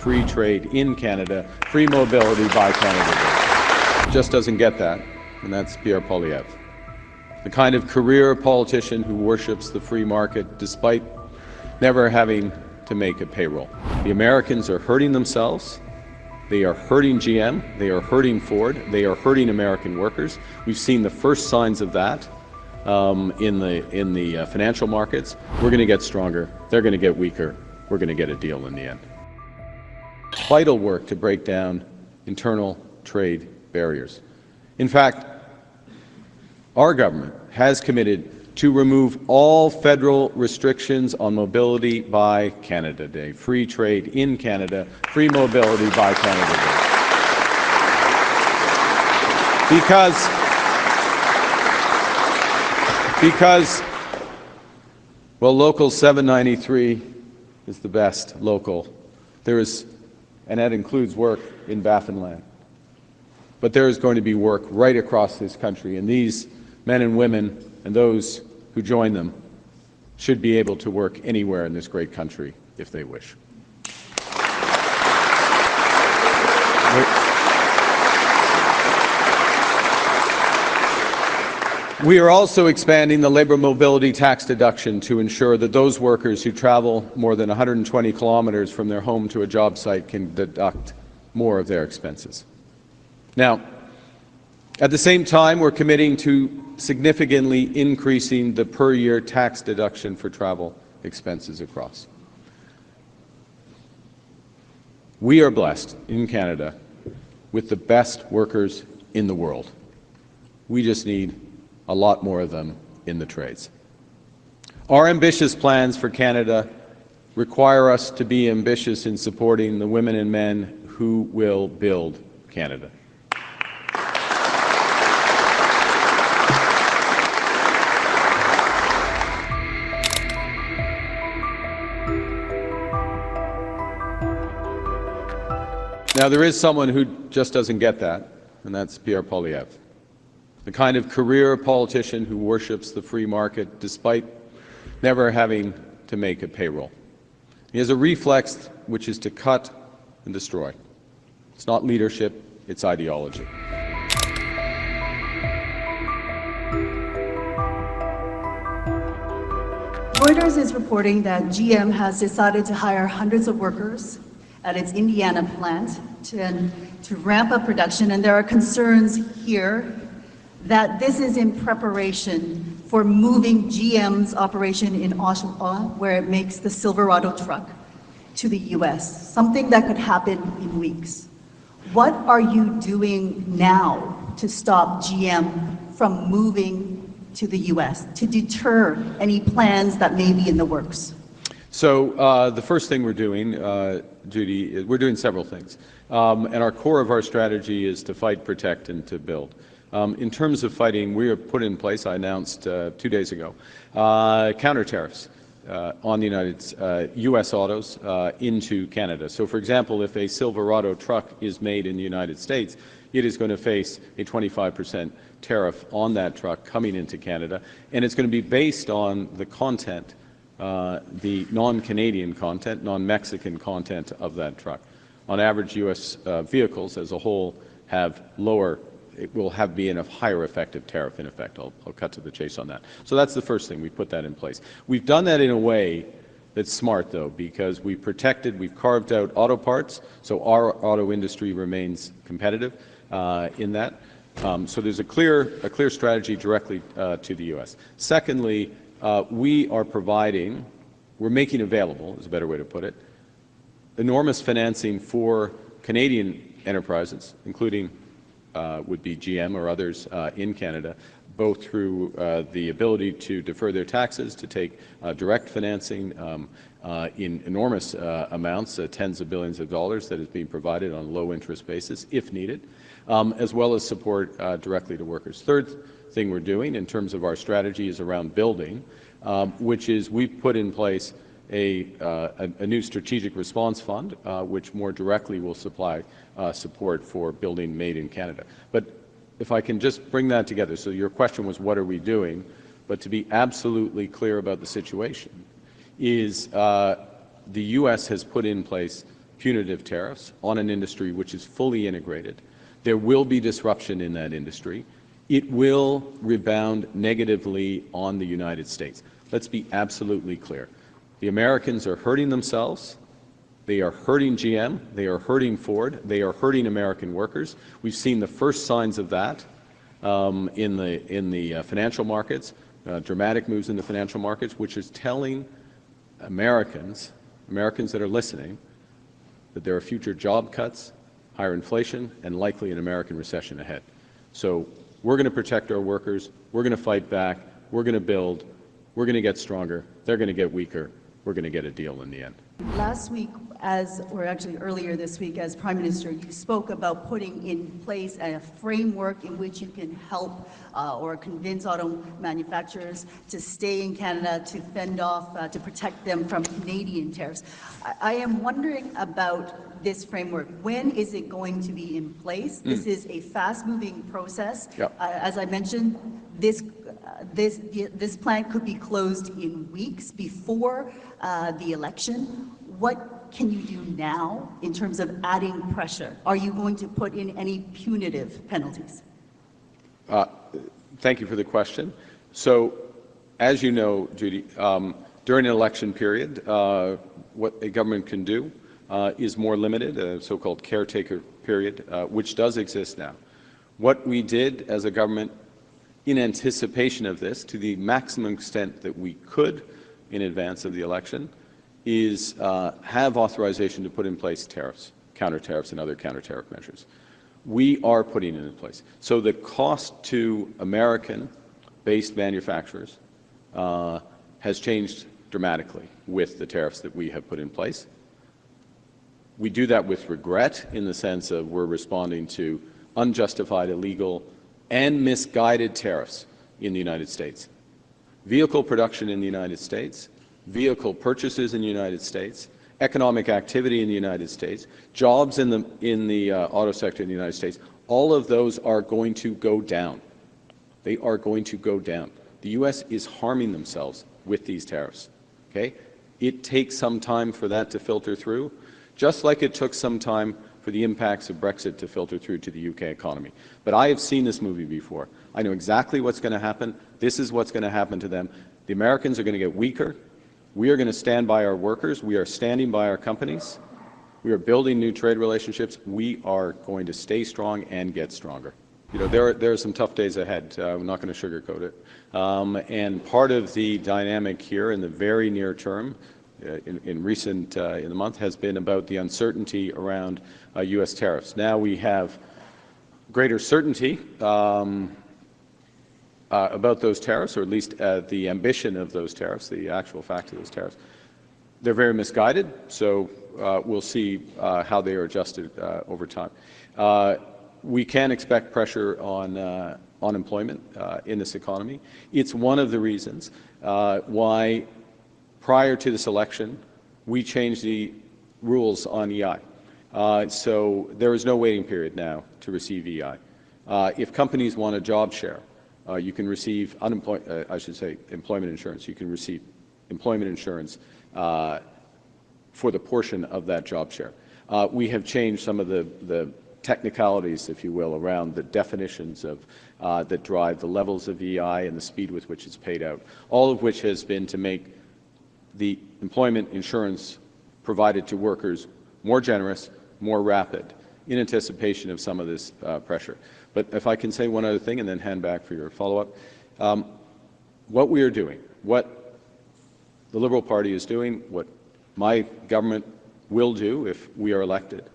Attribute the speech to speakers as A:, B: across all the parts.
A: free trade in Canada, free mobility by Canada. Just doesn't get that, and that's Pierre Poilievre. The kind of career politician who worships the free market despite never having to make a payroll. The Americans are hurting themselves. They are hurting GM. They are hurting Ford. They are hurting American workers. We've seen the first signs of that in the financial markets. We're going to get stronger. They're going to get weaker. We're going to get a deal in the end. Vital work to break down internal trade barriers. In fact, our government has committed to remove all federal restrictions on mobility by Canada Day. Free trade in Canada, free mobility by Canada Day. Because, well, Local 793 is the best local. There is, and that includes work in Baffinland. But there is going to be work right across this country, and these men and women and those who join them should be able to work anywhere in this great country if they wish. We are also expanding the labour mobility tax deduction to ensure that those workers who travel more than 120 kilometres from their home to a job site can deduct more of their expenses. Now, at the same time, we're committing to significantly increasing the per-year tax deduction for travel expenses across. We are blessed in Canada with the best workers in the world. We just need a lot more of them in the trades. Our ambitious plans for Canada require us to be ambitious in supporting the women and men who will build Canada. Now, there is someone who just doesn't get that, and that's Pierre Poilievre. The kind of career politician who worships the free market despite never having to make a payroll. He has a reflex which is to cut and destroy. It's not leadership, it's ideology.
B: Reuters is reporting that GM has decided to hire hundreds of workers at its Indiana plant to ramp up production, and there are concerns here that this is in preparation for moving GM's operation in Oshawa, where it makes the Silverado truck, to the US, something that could happen in weeks. What are you doing now to stop GM from moving to the US, to deter any plans that may be in the works?
A: So the first thing we're doing, Judy, is we're doing several things. And our core of our strategy is to fight, protect, and to build. In terms of fighting, we have put in place, I announced 2 days ago, counter tariffs on the U.S. autos into Canada. So, for example, if a Silverado truck is made in the United States, it is going to face a 25% tariff on that truck coming into Canada, and it's going to be based on the content, the non-Canadian content, non-Mexican content of that truck. On average, U.S. vehicles as a whole have lower, it will be in a higher effective tariff in effect. I'll cut to the chase on that. So that's the first thing, we put that in place. We've done that in a way that's smart, though, because we've carved out auto parts, so our auto industry remains competitive in that. So there's a clear strategy directly to the U.S. Secondly, we're making available, is a better way to put it, enormous financing for Canadian enterprises, including would be GM or others in Canada, both through the ability to defer their taxes, to take direct financing in enormous amounts, tens of billions of dollars that is being provided on a low-interest basis, if needed, as well as support directly to workers. Third thing we're doing in terms of our strategy is around building, which is we've put in place a new strategic response fund, which more directly will supply support for building made in Canada. But if I can just bring that together, so your question was what are we doing, but to be absolutely clear about the situation is the U.S. has put in place punitive tariffs on an industry which is fully integrated. There will be disruption in that industry. It will rebound negatively on the United States. Let's be absolutely clear. The Americans are hurting themselves. They are hurting GM. They are hurting Ford. They are hurting American workers. We've seen the first signs of that in the financial markets, dramatic moves in the financial markets, which is telling Americans that are listening, that there are future job cuts, higher inflation, and likely an American recession ahead. So we're going to protect our workers. We're going to fight back. We're going to build. We're going to get stronger. They're going to get weaker. We're going to get a deal in the end.
B: Last week, or actually earlier this week, as Prime Minister, you spoke about putting in place a framework in which you can help or convince auto manufacturers to stay in Canada, to fend off, to protect them from Canadian tariffs. I am wondering about this framework. When is it going to be in place? This is a fast-moving process.
A: Yep.
B: As I mentioned, this plant could be closed in weeks before the election. What can you do now in terms of adding pressure? Are you going to put in any punitive penalties?
A: Thank you for the question. So, as you know, Judy, during an election period, what a government can do is more limited, a so-called caretaker period, which does exist now. What we did as a government in anticipation of this, to the maximum extent that we could in advance of the election, is have authorization to put in place tariffs, counter-tariffs and other counter-tariff measures. We are putting it in place. So the cost to American-based manufacturers has changed dramatically with the tariffs that we have put in place. We do that with regret in the sense of we're responding to unjustified, illegal, and misguided tariffs in the United States. Vehicle production in the United States, vehicle purchases in the United States, economic activity in the United States, jobs in the auto sector in the United States, all of those are going to go down. They are going to go down. The U.S. is harming themselves with these tariffs. Okay? It takes some time for that to filter through, just like it took some time for the impacts of Brexit to filter through to the UK economy. But I have seen this movie before. I know exactly what's going to happen. This is what's going to happen to them. The Americans are going to get weaker. We are going to stand by our workers. We are standing by our companies. We are building new trade relationships. We are going to stay strong and get stronger. You know, there are some tough days ahead. I'm not going to sugarcoat it. And part of the dynamic here in the very near term, in the month, has been about the uncertainty around U.S. tariffs. Now we have greater certainty about those tariffs, or at least the ambition of those tariffs, the actual fact of those tariffs. They're very misguided, so we'll see how they are adjusted over time. We can expect pressure on unemployment in this economy. It's one of the reasons why, prior to this election, we changed the rules on EI. So there is no waiting period now to receive EI. If companies want a job share, you can receive employment insurance. You can receive employment insurance for the portion of that job share. We have changed some of the technicalities, if you will, around the definitions of that drive the levels of EI and the speed with which it's paid out, all of which has been to make the employment insurance provided to workers more generous, more rapid, in anticipation of some of this pressure. But if I can say one other thing and then hand back for your follow-up, what we are doing, what the Liberal Party is doing, what my government will do if we are elected,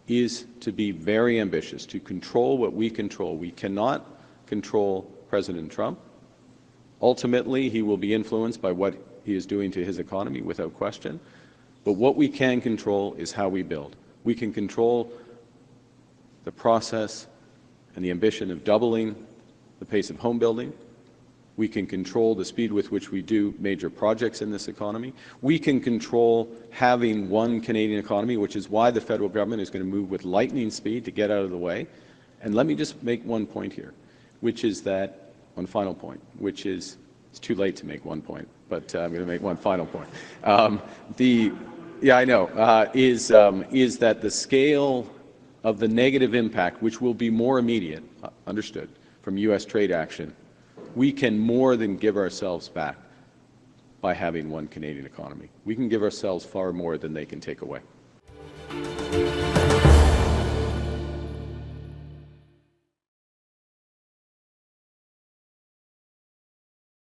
A: is to be very ambitious, to control what we control. We cannot control President Trump. Ultimately, he will be influenced by what he is doing to his economy, without question. But what we can control is how we build. We can control the process and the ambition of doubling the pace of home building. We can control the speed with which we do major projects in this economy. We can control having one Canadian economy, which is why the federal government is going to move with lightning speed to get out of the way. And let me just make one point here, which is that, one final point, which is, it's too late to make one point, but I'm going to make one final point. Yeah, I know, is that the scale of the negative impact, which will be more immediate, understood, from U.S. trade action, we can more than give ourselves back by having one Canadian economy. We can give ourselves far more than they can take away.